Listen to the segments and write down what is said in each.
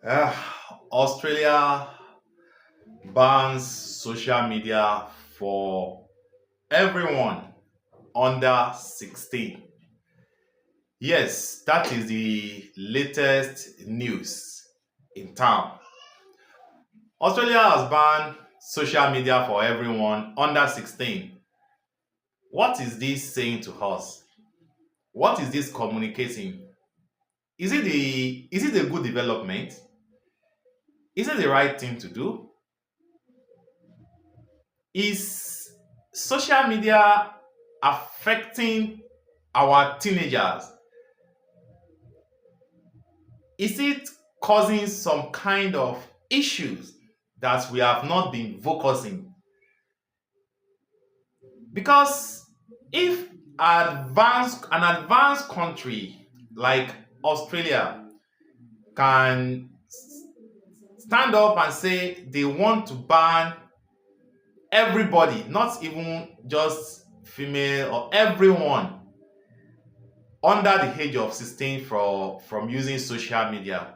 Uh, Australia bans social media for everyone under 16. Yes, that is the latest news in town. Australia has banned social media for everyone under 16. What is this saying to us? What is this communicating? Is it a good development? Is it the right thing to do? Is social media affecting our teenagers? Is it causing some kind of issues that we have not been focusing? Because if an advanced country like Australia can stand up and say they want to ban everybody, not even just female or everyone under the age of 16 from using social media,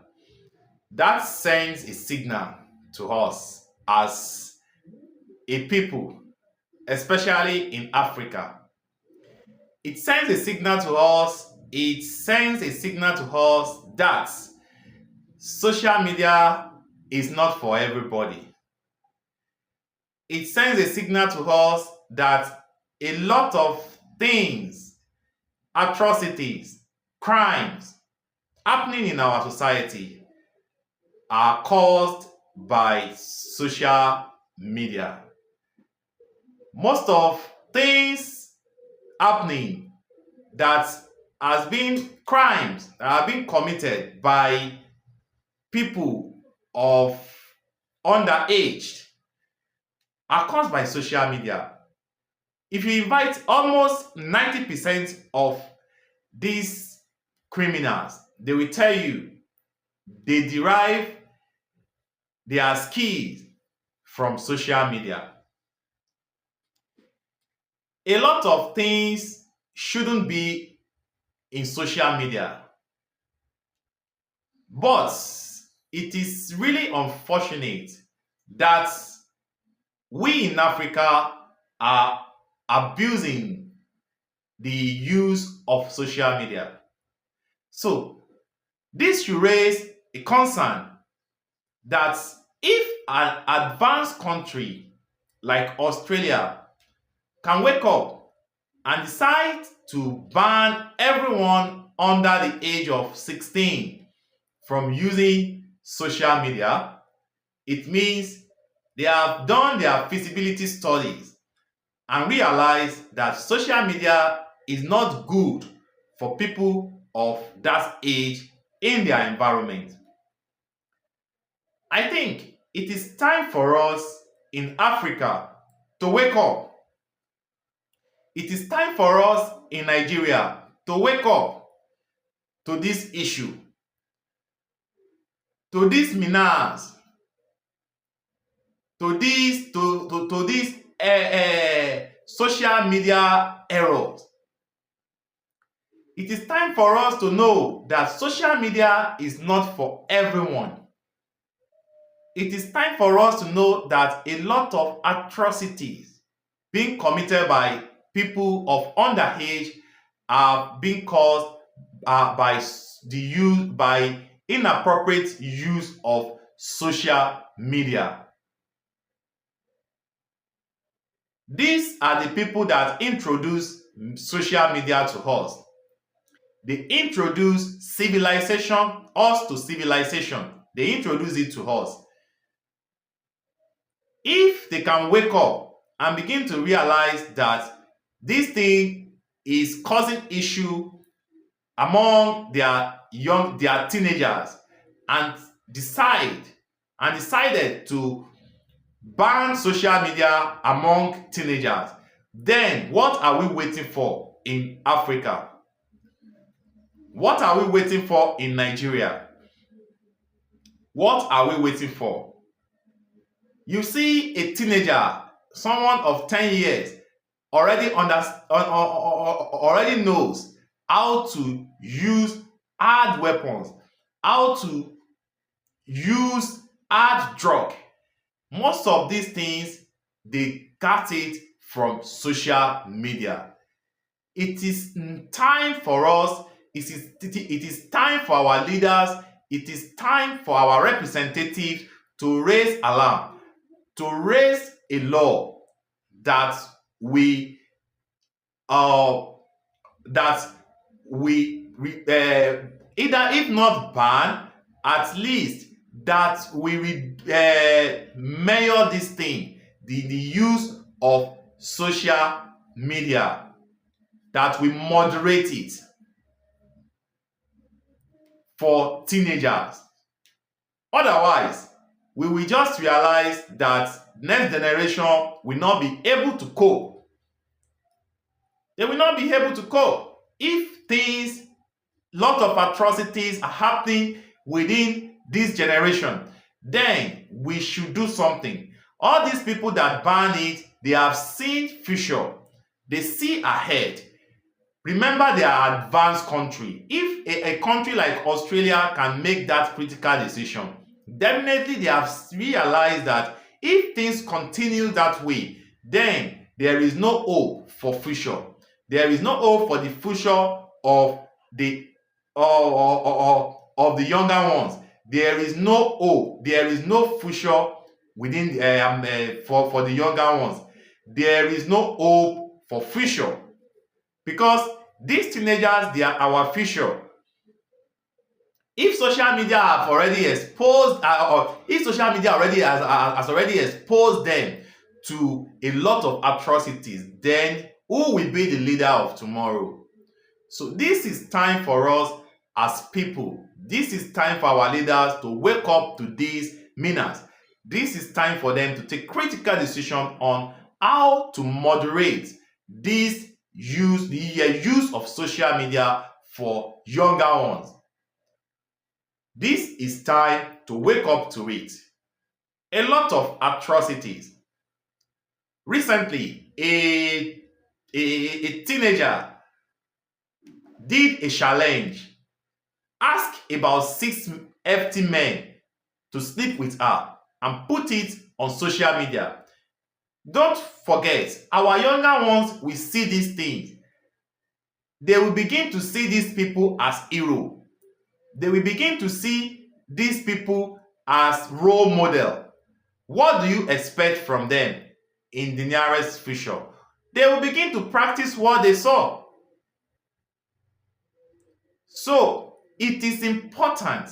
that sends a signal to us as a people, especially in Africa. It sends a signal to us, it sends a signal to us that social media is not for everybody. It sends a signal to us that a lot of things, atrocities, crimes happening in our society are caused by social media. Most of things happening that has been crimes that have been committed by people of underage are caused by social media. If you invite almost 90% of these criminals, they will tell you they derive their skills from social media. A lot of things shouldn't be in social media, but it is really unfortunate that we in Africa are abusing the use of social media. So, this should raise a concern that if an advanced country like Australia can wake up and decide to ban everyone under the age of 16 from using social media, it means they have done their feasibility studies and realized that social media is not good for people of that age in their environment. I think it is time for us in Africa to wake up. It is time for us in Nigeria to wake up to this issue, to this menace, to this social media errors. It is time for us to know that social media is not for everyone. It is time for us to know that a lot of atrocities being committed by people of underage are being caused by inappropriate use of social media. These are the people that introduce social media to us. They introduce civilization, us to civilization. They introduce it to us. If they can wake up and begin to realize that this thing is causing issue among their teenagers and decided to ban social media among teenagers, then what are we waiting for in Africa? What are we waiting for in Nigeria? What are we waiting for? You see a teenager, someone of 10 years, already knows how to use hard weapons, how to use hard drug. Most of these things, they got it from social media. It is time for us, it is time for our leaders, it is time for our representatives to raise alarm, to raise a law that we uh, that either, if not ban, at least that we measure this thing, the use of social media, that we moderate it for teenagers. Otherwise, we will just realize that next generation will not be able to cope. They will not be able to cope if things, lot of atrocities are happening within this generation. Then we should do something. All these people that ban it, they have seen future. They see ahead. Remember, they are advanced country. If a country like Australia can make that critical decision, definitely they have realized that if things continue that way, then there is no hope for future. There is no hope for the future of the of the younger ones. There is no hope. There is no future within for the younger ones. There is no hope for future, because these teenagers, they are our future. If social media have already exposed, or if social media already has already exposed them to a lot of atrocities, then who will be the leader of tomorrow? So this is time for us as people. This is time for our leaders to wake up to these menace. This is time for them to take critical decision on how to moderate the use of social media for younger ones. This is time to wake up to it. A lot of atrocities. Recently, a teenager did a challenge, asked about 6 FT men to sleep with her, and put it on social media. Don't forget, our younger ones will see these things. They will begin to see these people as heroes. They will begin to see these people as role model. What do you expect from them in the nearest future? They will begin to practice what they saw. So it is important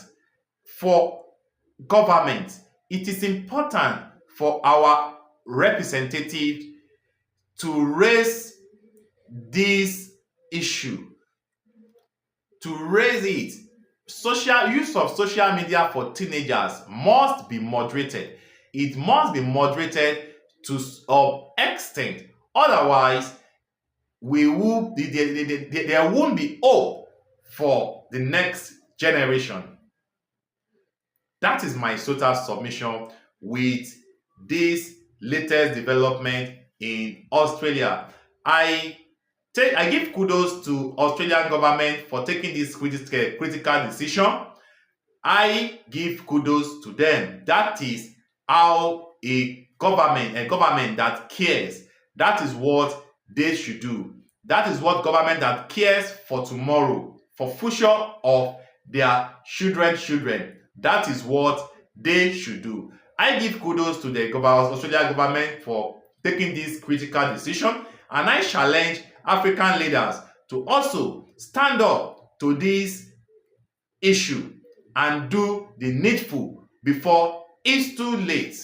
for government, it is important for our representatives to raise this issue, to raise it. Use of social media for teenagers must be moderated. It must be moderated to some extent. Otherwise, there won't be hope for the next generation. That is my total submission with this latest development in Australia. I give kudos to Australian government for taking this critical decision. I give kudos to them. That is how a government that cares, that is what they should do. That is what government that cares for tomorrow, for future of their children. That is what they should do. I give kudos to the Australian government for taking this critical decision, and I challenge African leaders to also stand up to this issue and do the needful before it's too late.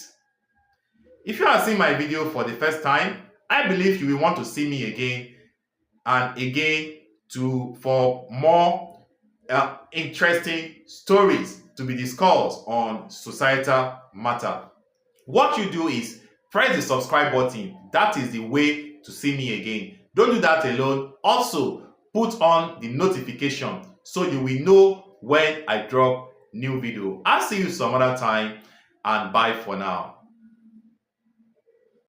If you are seeing my video for the first time, I believe you will want to see me again and again for more interesting stories to be discussed on societal matter. What you do is press the subscribe button. That is the way to see me again. Don't do that alone. Also, put on the notification so you will know when I drop new video. I'll see you some other time, and bye for now.